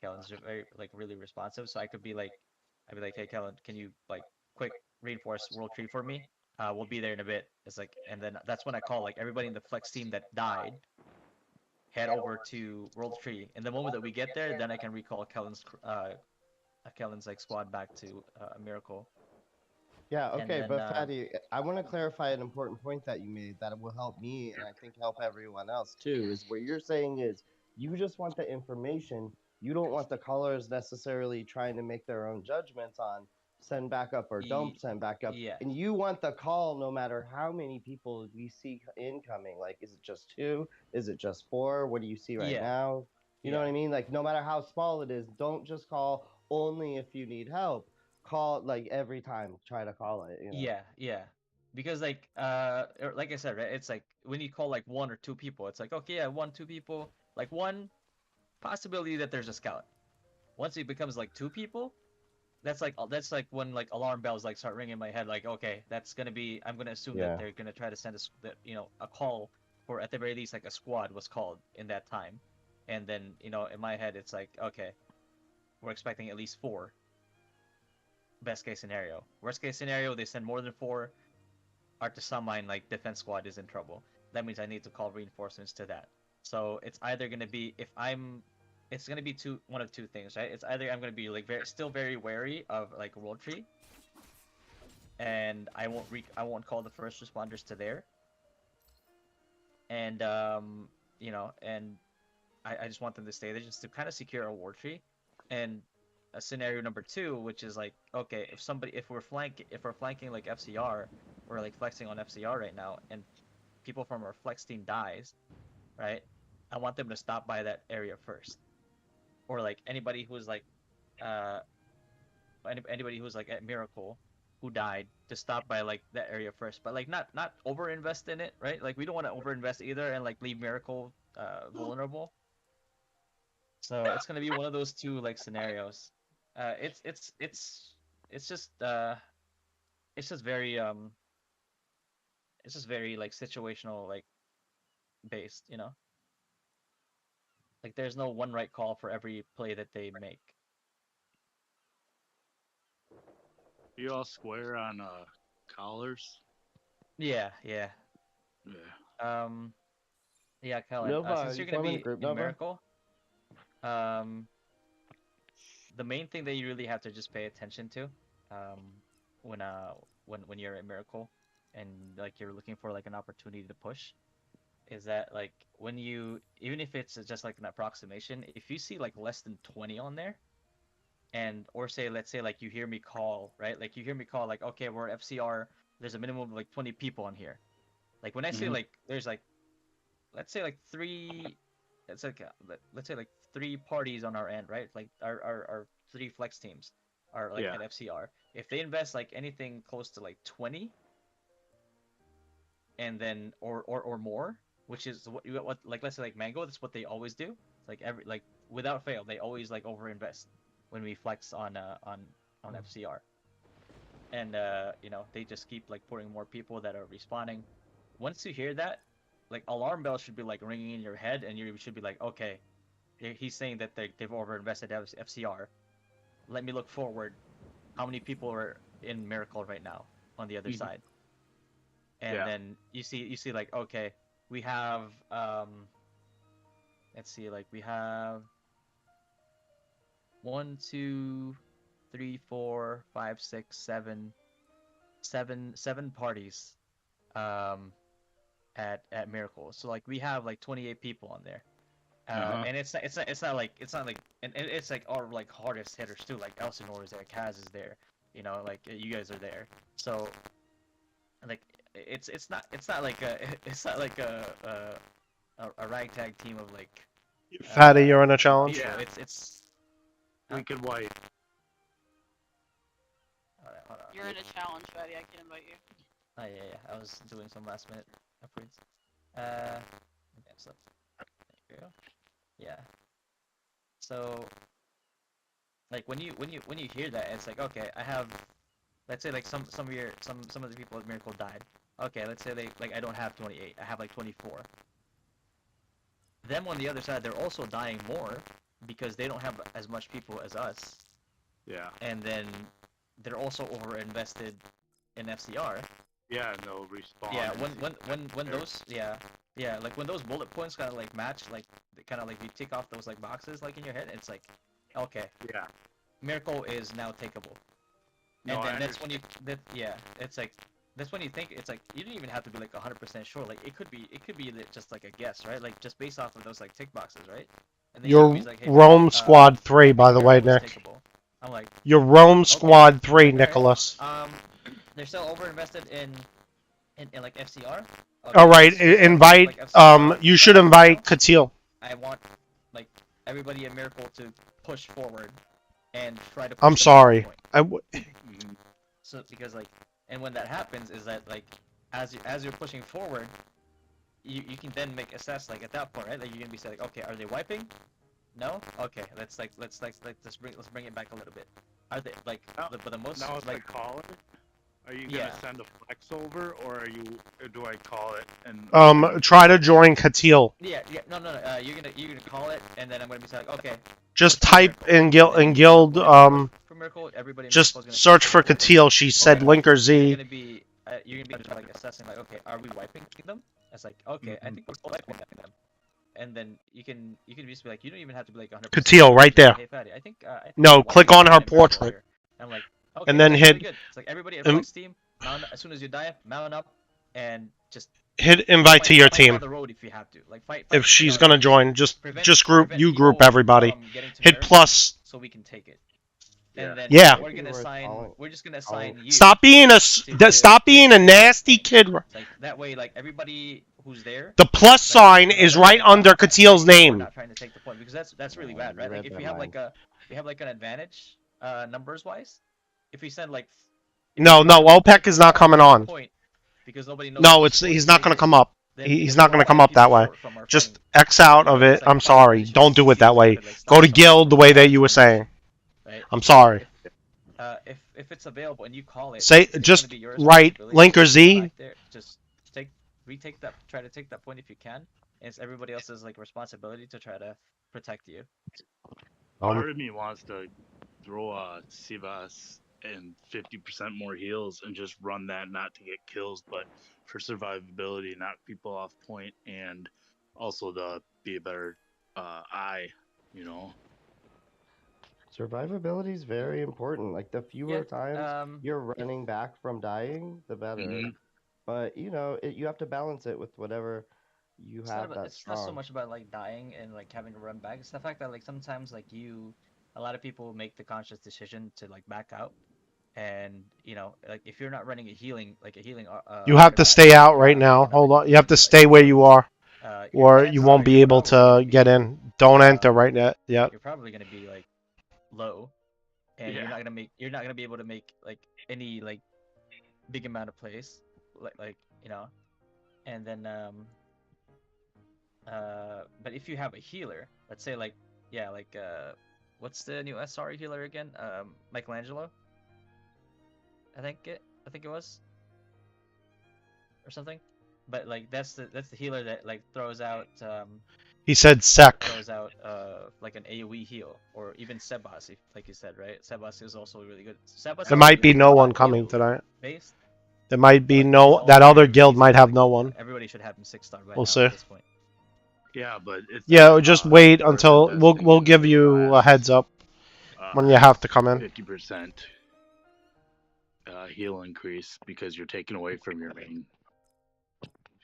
Kellen's very like really responsive, so I'd be like, hey Kellen, can you like quick reinforce World Tree for me? We'll be there in a bit. It's like, and then that's when I call like everybody in the flex team that died head over to World Tree. And the moment that we get there, then I can recall Kellen's like squad back to Miracle. Yeah, And okay, then but Fatty, I want to clarify an important point that you made that will help me and I think help everyone else too. Is what you're saying is you just want the information. You don't want the callers necessarily trying to make their own judgments on send back up or don't send back up. yeah, And you want the call no matter how many people we see incoming. Like, is it just two? Is it just four? What do you see right yeah, now? You know yeah, what I mean? Like, no matter how small it is, don't just call only if you need help. Call like every time, try to call it, you know. yeah. Because like I said, right? It's like when you call like one or two people, it's like okay, yeah, one, two people, like one possibility that there's a scout. Once it becomes like two people, that's like when like alarm bells like start ringing in my head. Like okay, that's gonna be. I'm gonna assume that Yeah. they're gonna try to send us that a call for at the very least like a squad was called in that time, and then in my head it's like okay, we're expecting at least four. Best case scenario. Worst case scenario, they send more than four. Art to some mind like defense squad is in trouble. That means I need to call reinforcements to that. So it's either gonna be it's gonna be one of two things, right? It's either I'm gonna be like still very wary of like World Tree, and I won't call the first responders to there, and and I just want them to stay there just to kind of secure a World Tree, and a scenario number two, which is like okay, if we're flanking like FCR, we're like flexing on FCR right now, and people from our flex team dies, right? I want them to stop by that area first, or like uh anybody who's like at Miracle who died to stop by like that area first, but like not over invest in it, right? Like we don't want to over invest either and like leave Miracle vulnerable. So it's gonna be one of those two like scenarios. Uh, it's it's it's it's just it's just very like situational like based, like there's no one right call for every play that they make. You all square on collars? Yeah, yeah. Yeah. Um, yeah, Kellen. Nova, are Since you you're gonna forming a be group, in Nova? Miracle, um, the main thing that you really have to just pay attention to, um, when you're at Miracle, and like you're looking for like an opportunity to push, is that like when you even if it's just like an approximation, if you see like less than 20 on there, and or say let's say like you hear me call, right? Like you hear me call like okay, we're FCR. There's a minimum of like 20 people on here. Like when I say Hmm. like there's like let's say like three it's like let's say like three parties on our end, right? Like our three flex teams are like Yeah. at FCR. If they invest like anything close to like 20 and then or more, which is what like let's say like Mango, that's what they always do. It's like every like without fail, they always like overinvest when we flex on FCR. And they just keep like putting more people that are respawning. Once you hear that, like alarm bells should be like ringing in your head, and you should be like, okay, he's saying that they've overinvested FCR. Let me look forward. How many people are in Miracle right now on the other Mhm. side? And Yeah. then you see like okay, we have let's see, like we have one, two, three, four, five, six, seven parties um at Miracle. So like we have like 28 people on there. Uh-huh. And it's not like and it's like our like hardest hitters too. Like Elsinore is there, Kaz is there, like you guys are there. So like it's not like a it's not like a ragtag team of like Fatty, you're on a challenge. people. Yeah. It's huh? Wicked White. Hold on. You're in a challenge, Fatty. I can invite you. Oh yeah, I was doing some last minute upgrades. Yeah, so there you go. Yeah. So like when you hear that, it's like okay, I have, let's say like some of the people at Miracle died. Okay, let's say they like I don't have 28, I have like 24. Them on the other side, they're also dying more, because they don't have as much people as us, Yeah. and then they're also over invested in FCR. Yeah, and they'll respawn. Yeah, and when there. those like when those bullet points kind of like match, like kind of like you tick off those like boxes like in your head, it's like, okay, Yeah. Miracle is now takeable. No, And I then that's when you understand. it's like that's when you think it's like you don't even have to be like 100% sure. Like it could be just like a guess, right? Like just based off of those like tick boxes, right? And then Your he's like, hey, Rome Squad 3, I by think the way, Miracle is Nick. takeable. I'm like, Your Rome okay, Squad 3, alright. Nicholas. They're still over invested in like FCR. Okay, All right, as soon as they invest in, invite. like FCR, You right should about invite now, Katil. I want like everybody at Miracle to push forward and try to push I'm them to that sorry. point. Mhm. So because like, and when that happens is that like, as you're pushing forward, you can then make assess like at that point, right? Like you're gonna be saying, like, okay, are they wiping? No. Okay, let's bring it back a little bit. Are they like Now, but the most now it's like caller. Are you yeah gonna send a flex over, or do I call it and Try to join Katil. yeah no you're gonna call it, and then I'm gonna be saying, like, okay, Just push for type Miracle. in And guild then guild. whenever you push for Miracle, everybody in Miracle is Just gonna search push for forward. Katil. She said Okay, Linker you're Z. gonna be like assessing like, okay, are we wiping them? It's like, okay, I think we're wiping them. And then you can just be like, you don't even have to be like 100% Katil, sure. right Just be there. like, hey Fatty, I think No, we're click wiping on her someone in Miracle portrait, here. And I'm like, and okay, then that's really hit good. It's like everybody at Flex Team, mount as soon as you die, mount up and just invite to your fight on team. the road if you have to. Like If she's on gonna road. join, just group Prevent everybody. people from getting to Hit Miracle plus. so we can take it. Yeah. And then Yeah. we're gonna assign we're just gonna assign you Stop being a nasty kid. It's like that way, like everybody who's there, The plus like, sign you know, is like, right under Katil's we're name. not trying to take the point because that's really bad, You right? Like read if that we have mind. like an advantage, numbers wise, if we send like No, OPEC is not coming on. Point because nobody knows. No, he's not gonna come up. He's not gonna come up that way. Just X out of it. I'm sorry. Don't do it that way. Go to guild the way that you were saying. Right? I'm sorry. If it's available and you call it, Say it's just gonna be your write responsibility Linker to go Z. back there. Just retake that. Try to take that point if you can. And it's everybody else's like responsibility to try to protect you. Part of me wants to throw a Sivas and 50% more heals and just run that, not to get kills, but for survivability, knock people off point, and also to be a better eye, you know. Survivability is very important. Like the fewer Yeah. times you're running back from dying, the better. Mhm. But you have to balance it with whatever you have that's It's not so strong. much about like dying and like having to run back. It's the fact that like sometimes like a lot of people make the conscious decision to like back out, and like if you're not running a healing You have to stay out right now. Hold on. You have to stay where you are, or you won't be able to get in. Don't enter right now. Yep. You're probably gonna be like low, and Yeah. you're not gonna be able to make like any like big amount of plays, and then but if you have a healer, let's say like what's the new SR healer again? Michelangelo. I think it was or something. But like that's the healer that like throws out He said sec. Like an AoE heal, or even Sebas, like you said, right? Sebas is also really good. Sebas There is might really be good no on one coming heal tonight. based. There might be But he's no. That also other very guild easy might to, have like, no one. Everybody should have him 6-star by We'll now see. at this point. Yeah, but it's Yeah, just wait part of until investing we'll in give the you a last, heads up when you have to come in. 50% heal increase because you're taking away from your main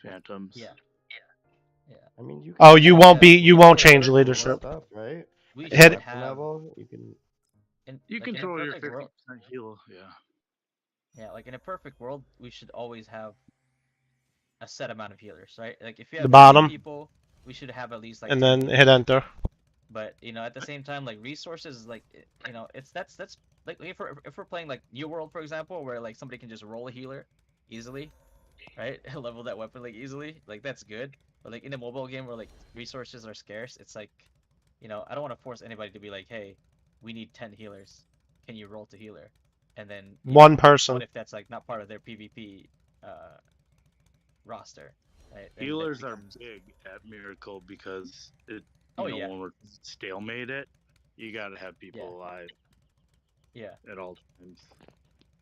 phantoms. Yeah. I mean, you Oh, can you do won't be. that You with won't other change cool leadership. stuff, right? We Like Hit- should weapon have level, you can. You like, in a control your perfect 50% world. heal, yeah. Yeah, like in a perfect world, we should always have a set amount of healers, right? Like if you The have 50 bottom, people, we should have at least like and 10 then hit healers. enter. But at the same time, like resources is like it's that's like if we're playing like New World, for example, where like somebody can just roll a healer easily, right? Level that weapon like easily, like that's good. But like in a mobile game where like resources are scarce, it's like I don't want to force anybody to be like, hey, we need 10 healers. Can you roll to healer? And then One what person. if that's like not part of their PvP roster? Right? Then that Healers are becomes big at Miracle because Oh, you know, yeah. when we're stalemate it, you gotta have people Yeah. alive Yeah. at all times.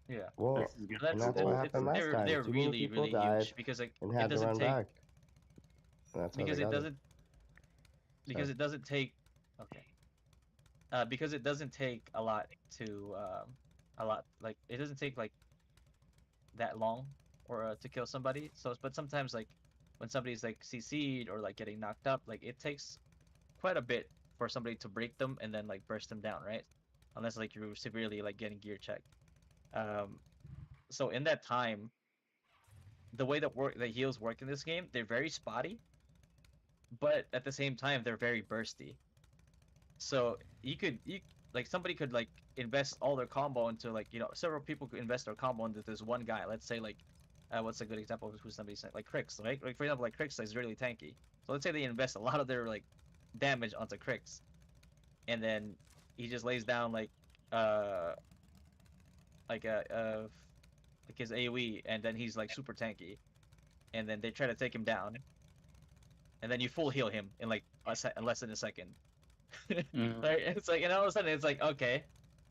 Yeah. Well, This is That's and that's goal what it's happened last time. they're Too many really people really died huge because like and it had to doesn't run take back. And that's how they because it got it. doesn't take okay because it doesn't take a lot to like it doesn't take like that long or to kill somebody. So but sometimes like when somebody's like CC'd or like getting knocked up, like it takes quite a bit for somebody to break them and then like burst them down, right? Unless like you're severely like getting gear checked. Um, so in that time, the way that heals work in this game, they're very spotty, but at the same time they're very bursty. So you like somebody could like invest all their combo into like several people could invest their combo into this one guy. Let's say like what's a good example of who somebody's like Crix, right? Like for example, like Crix is really tanky. So let's say they invest a lot of their like damage onto Crix, and then he just lays down uh like like his AoE, and then he's like super tanky, and then they try to take him down, and then you full heal him in like less than a second. Right? It's like, and all of a sudden it's like, okay,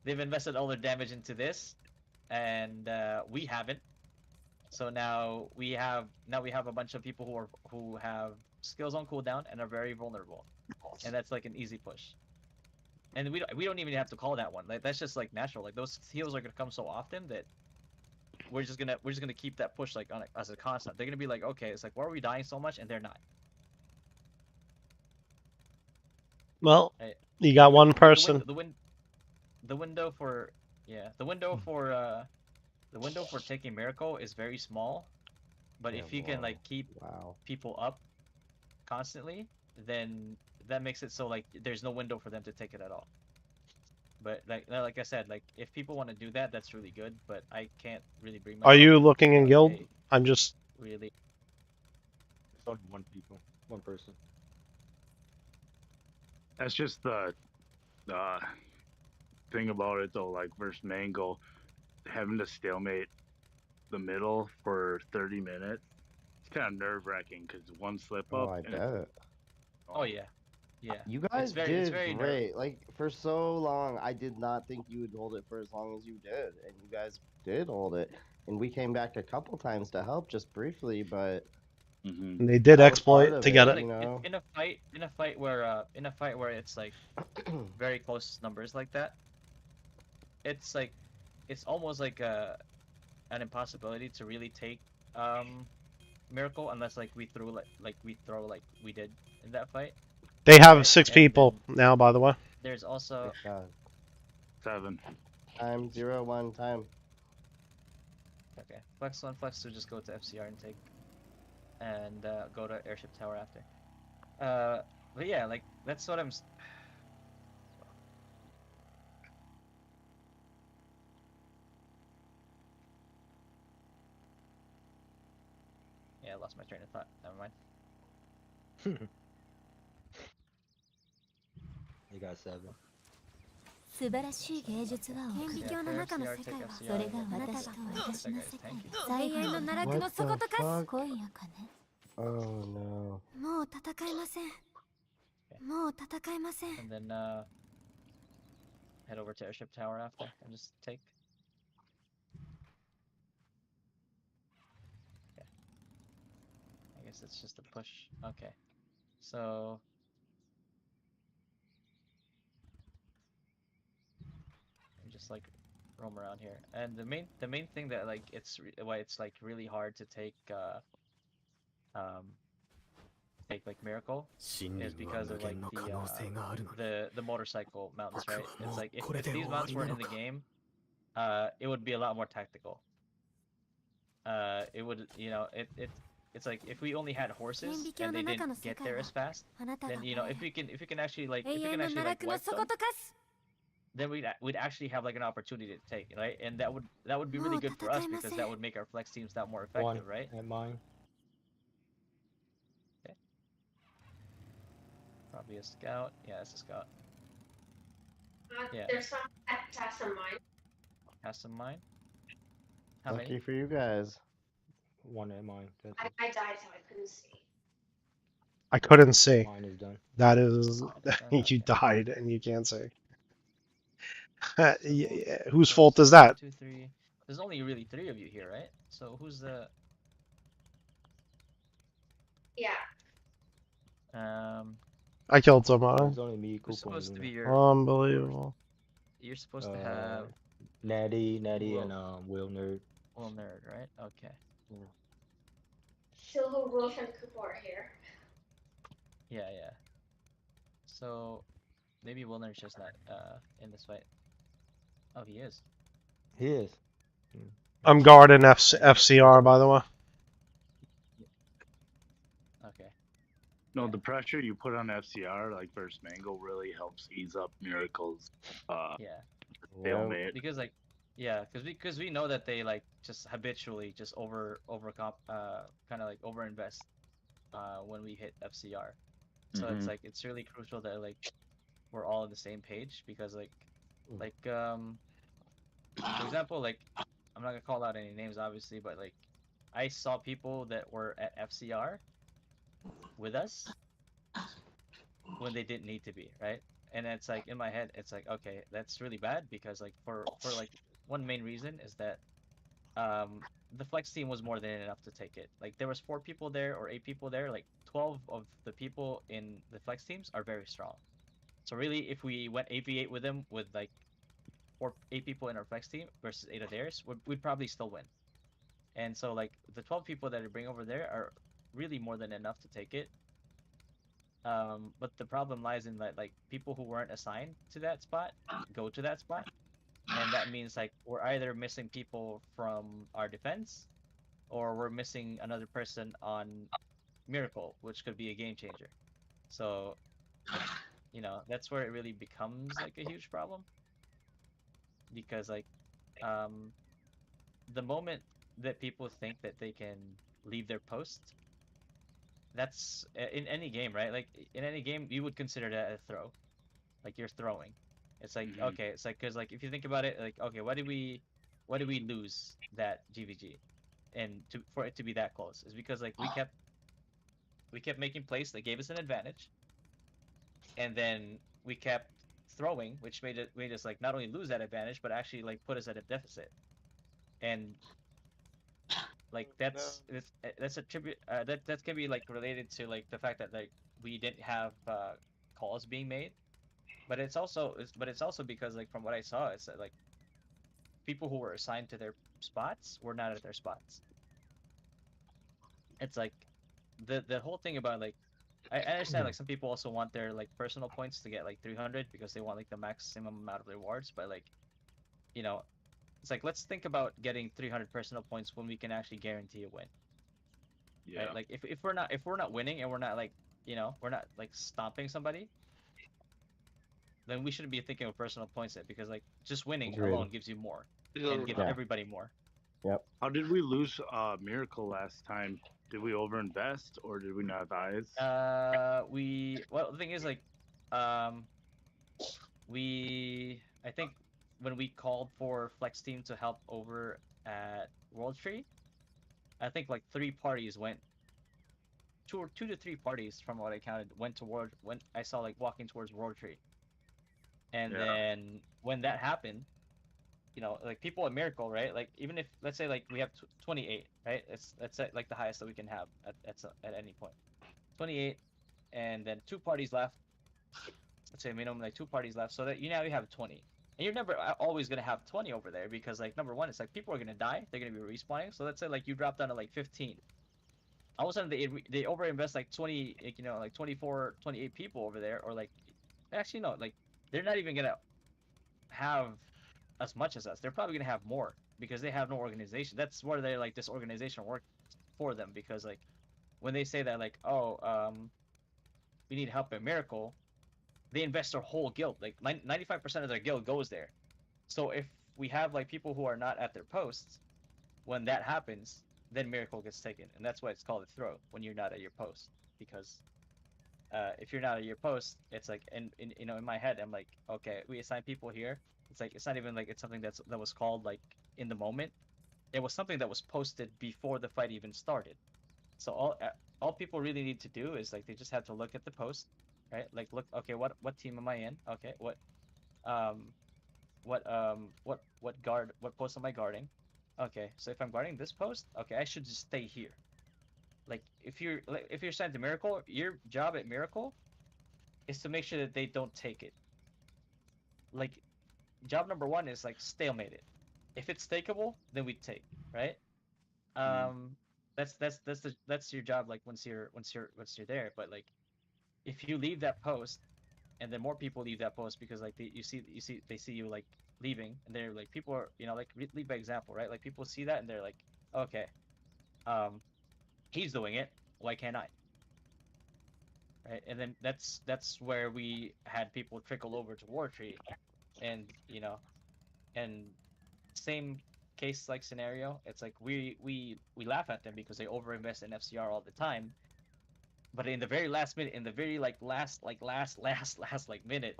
they've invested all their damage into this, and we haven't. So now we have a bunch of people who have skills on cooldown and are very vulnerable, and that's like an easy push. And we don't even have to call that one. Like that's just like natural. Like those heals are gonna come so often that we're just gonna keep that push like as a constant. They're gonna be like, okay, it's like why are we dying so much, and they're not. Well, Right? you got one person. The window for yeah the window for taking miracle is very small, but Yeah, if you can like keep wow. people up constantly, then that makes it so like there's no window for them to take it at all. But like I said, like if people want to do that, that's really good. But I can't really bring Are myself you to looking in guild? pay I'm just. really. It's only one person. That's just the uh, thing about it though. Like versus Mango, having to stalemate the middle for 30 minutes. It's kind of nerve wracking because one slip up. Oh, I and bet. Oh yeah, yeah. You It's guys very did great. Like for so long, I did not think you would hold it for as long as you did, and you guys did hold it. And we came back a couple times to help, just briefly, but Mm-hmm. They did that was part exploit of to it, get But it. like you know. in a fight where it's like very close numbers like that, it's like it's almost like an impossibility to really take miracle unless like we throw like we did in that fight. They have Right? 6 And people then now, by the way. there's also Yeah. 7. Time 0-1 time. okay, flex 1, flex 2, just go to FCR and take, and go to airship tower after. But yeah, like that's what yeah, I lost my train of thought. Never mind. You got 7. 素晴らしい芸術はYeah, 顕微鏡の for 中の FCR, 世 take 界は FCR, それが and then 私と take 私 that の guys. 世界 Thank you. 最永遠の奈落の底と化 What す the 今夜かね Oh no. もう戦いませんもう戦いません And then head over to airship tower after and just take. Okay. I guess it's just a push. Okay. So just like roam around here. And the main thing that like why it's like really hard to um take like miracle is because of like the motorcycle mounts, right? It's like if these mounts were in the game, it would be a lot more tactical. It would it's like if we only had horses and they didn't get there as fast, あなたが then if we can actually like 永 if we 遠 can の actually 奈 like 落の wipe 底 them, と化す then we'd actually have like an opportunity to take, right? And that would be really good for us because that would make our flex teams that more effective, 1 right? at mine. Probably a scout. Yeah, it's a scout. Yeah. There's some has some mine. Has some mine. How Lucky many? for you guys. 1 at mine. That's I it. died so I couldn't see. I couldn't see. Mine is done. That is, you Okay. died and you can't see. So, Whose let's fault see, is one, that? two, three. There's only really 3 of you here, right? So who's the Yeah. um I killed somebody. It's only me, who's Koopa, and supposed to be Luna. your Unbelievable. you're supposed to Uh, have Natty, Will and Will Nerd. Will Nerd, right? Okay. Yeah. Silver Wolf and Cooper are here. Yeah, yeah. So maybe Will Nerd's just not in this fight. Oh, he is. He is. I'm guarding FCR, by the way. Okay. No, Yeah. the pressure you put on FCR, like versus Mango, really helps ease up Miracle's Yeah. stalemate. Because like because we know that they like just habitually just overcomp kind of like overinvest when we hit FCR. So it's Mhm. like it's really crucial that like we're all on the same page because like for example, like I'm not gonna call out any names obviously, but like I saw people that were at FCR with us when they didn't need to be, right? And it's like in my head, it's like okay, that's really bad because like for like one main reason is that the flex team was more than enough to take it. Like there was 4 people there or 8 people there. Like 12 of the people in the flex teams are very strong. So really, if we went 8v8 with them with like 8 people in our flex team versus 8 of theirs, we'd probably still win. And so like the 12 people that I bring over there are really more than enough to take it. But the problem lies in that like people who weren't assigned to that spot go to that spot, and that means like we're either missing people from our defense or we're missing another person on Miracle, which could be a game changer. So, that's where it really becomes like a huge problem because like um the moment that people think that they can leave their post, that's in any game, right? Like in any game, you would consider that a throw, like you're throwing. It's like Mhm. okay, it's like because like if you think about it, like okay, why did we lose that GVG, and for it to be that close is because like we kept making plays that gave us an advantage, and then we kept throwing, which made us like not only lose that advantage, but actually like put us at a deficit. And like that's a tribute that can be like related to like the fact that like we didn't have calls being made, but it's also because like from what I saw, it's that like people who were assigned to their spots were not at their spots. It's like the whole thing about like I understand like some people also want their like personal points to get like 300 because they want like the maximum amount of rewards, but like you know it's like let's think about getting 300 personal points when we can actually guarantee a win, Yeah. right? Like if we're not winning and we're not like we're not like stomping somebody, then we shouldn't be thinking of personal points yet because like just winning Agreed. alone gives you more and gives Yeah. everybody more. Yep. How did we lose Miracle last time? Did we overinvest or did we not have eyes? Well, the thing is like um I think when we called for Flex Team to help over at World Tree, I think like 3 parties went, 2 to 3 parties from what I counted went toward when I saw like walking towards World Tree, and Yeah. then when that happened, like people at Miracle, right? Like even if let's say like we have 28, right? It's at, like the highest that we can have at any point, 28, and then 2 parties left. Let's say minimum like 2 parties left, so that now you have 20. And you're never always gonna have 20 over there because like number one, it's like people are gonna die, they're gonna be respawning. So let's say like you drop down to like 15. All of a sudden they overinvest like 20, like, like 24, 28 people over there, or like actually no, like they're not even gonna have as much as us. They're probably gonna have more because they have no organization. That's where they like this organization works for them because like when they say that like we need help at Miracle, they invest their whole guild. Like 95% of their guild goes there. So if we have like people who are not at their posts, when that happens, then Miracle gets taken, and that's why it's called a throw when you're not at your post. Because if you're not at your post, it's like, and in my head, I'm like, okay, we assign people here. It's like it's not even like it's something that was called like in the moment. It was something that was posted before the fight even started. So all people really need to do is like they just have to look at the post, right? Like look, okay, what team am I in? Okay, um what post am I guarding? Okay, so if I'm guarding this post, okay, I should just stay here. Like if you're signed to Miracle, your job at Miracle is to make sure that they don't take it. Like job number one is like stalemate it. If it's takeable, then we take, right? Mm. That's your job like once you're there. But like if you leave that post and then more people leave that post because like they see you like leaving and they're like people are like lead by example, right? Like people see that and they're like, okay, um, he's doing it, why can't I? Right? And then that's where we had people trickle over to War Tree, and and same case like scenario. It's like we laugh at them because they overinvest in FCR all the time, but in the very last minute, in the very like last like minute,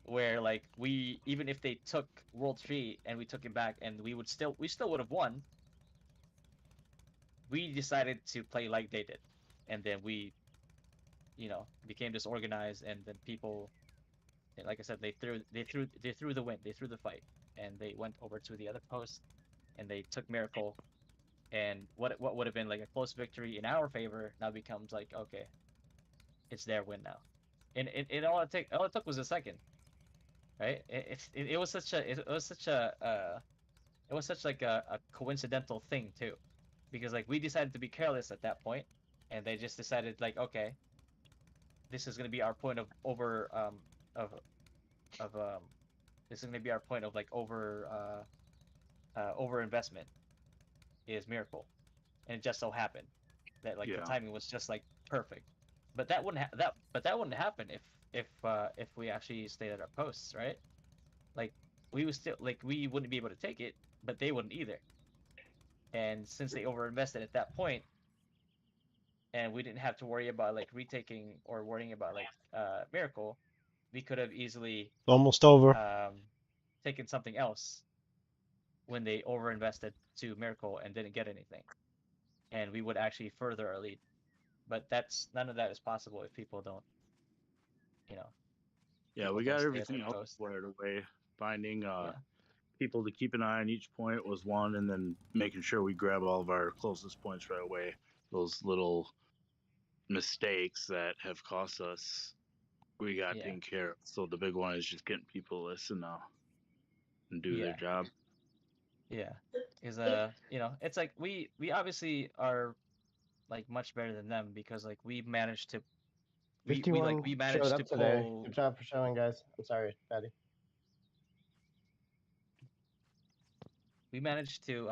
where like we even if they took World Tree and we took it back and we still would have won, we decided to play like they did, and then we became disorganized, and then people, like I said, they threw the win, they threw the fight, and they went over to the other post and they took Miracle, and what would have been like a close victory in our favor now becomes like, okay, it's their win now, and all it took was a second, right? It was such a it was such like a coincidental thing too, because like we decided to be careless at that point, and they just decided like, okay, this is gonna be our point of over of this is gonna be our point of like over investment is Miracle, and it just so happened that like the Yeah. timing was just like perfect, but that wouldn't happen if we actually stayed at our posts, right? Like we would still like we wouldn't be able to take it, but they wouldn't either. And since they overinvested at that point, and we didn't have to worry about like retaking or worrying about like Miracle, we could have easily Almost over. taken something else when they overinvested to Miracle and didn't get anything, and we would actually further our lead. But that's none of that is possible if people don't, you know, Yeah, people we don't got stay at their everything else post. squared away. Finding Yeah, people to keep an eye on each point was one, and then making sure we grab all of our closest points right away. Those little mistakes that have cost us, we got yeah, taken care of. So the big one is just getting people to listen now and do their yeah, job. yeah. Is If it's like we obviously are like much better than them because like we managed to 51 we showed managed to up today. pull Good job for showing, guys. I'm sorry, Patty. we managed to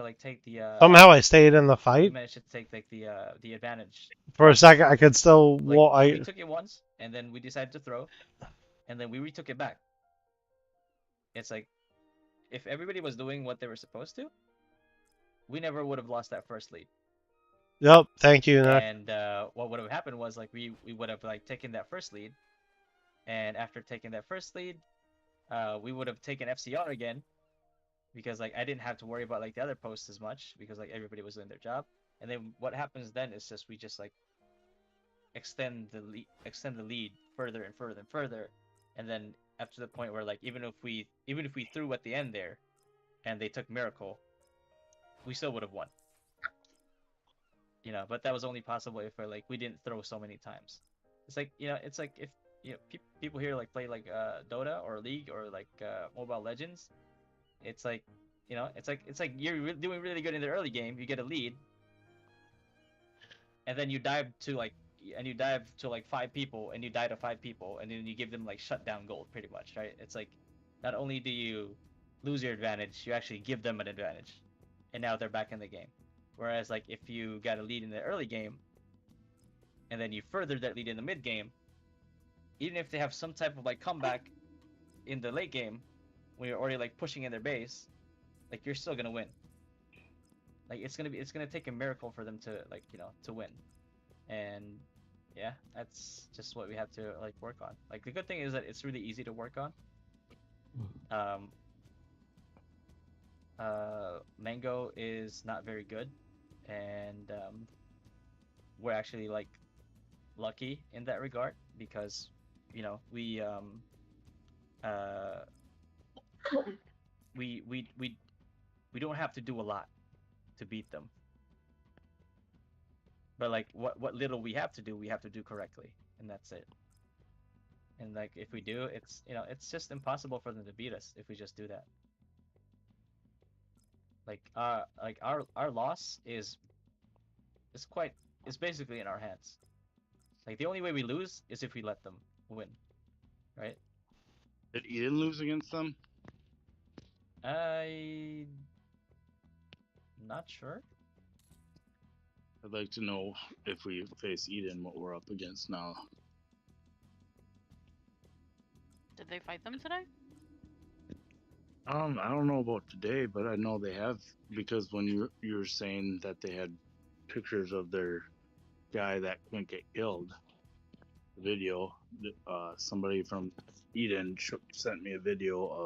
like take the Somehow I stayed in the we fight. managed to take like the advantage For a once. second, I could still. Like Well, we I took it once and then we decided to throw, and then we retook it back. It's like if everybody was doing what they were supposed to, we never would have lost that first lead. Yep. Thank you, Nick. And what would have happened was like we would have like taken that first lead, and after taking that first lead, we would have taken FCR again, because like I didn't have to worry about like the other posts as much because like everybody was doing their job. And then what happens then is just we just like extend the lead further and further and further, and then up to the point where like even if we threw at the end there, and they took Miracle, we still would have won. But that was only possible if we didn't throw so many times. It's like it's like if people here like play like Dota or League or like Mobile Legends. It's like it's like you're doing really good in the early game, you get a lead, and then you dive to like 5 people, and you die to 5 people, and then you give them like shutdown gold pretty much, right? It's like not only do you lose your advantage, you actually give them an advantage, and now they're back in the game. Whereas like if you got a lead in the early game and then you further that lead in the mid game, even if they have some type of like comeback in the late game when you're already like pushing in their base, like you're still gonna win. Like it's gonna take a miracle for them to to win. And yeah, that's just what we have to like work on. Like the good thing is that it's really easy to work on. Mango is not very good and we're actually like lucky in that regard because you know uh, we don't have to do a lot to beat them. But like what little we have to do correctly, and that's it. And like if we do, it's it's just impossible for them to beat us if we just do that. Like our loss is quite is basically in our hands. Like the only way we lose is if we let them win, right? Did Eden lose against them? I'm not sure. I'd like to know if we face Eden, what we're up against now. Did they fight them today? I don't know about today, but I know they have, because when you were saying that they had pictures of their guy that couldn't get killed, the video, somebody from Eden sent me a video of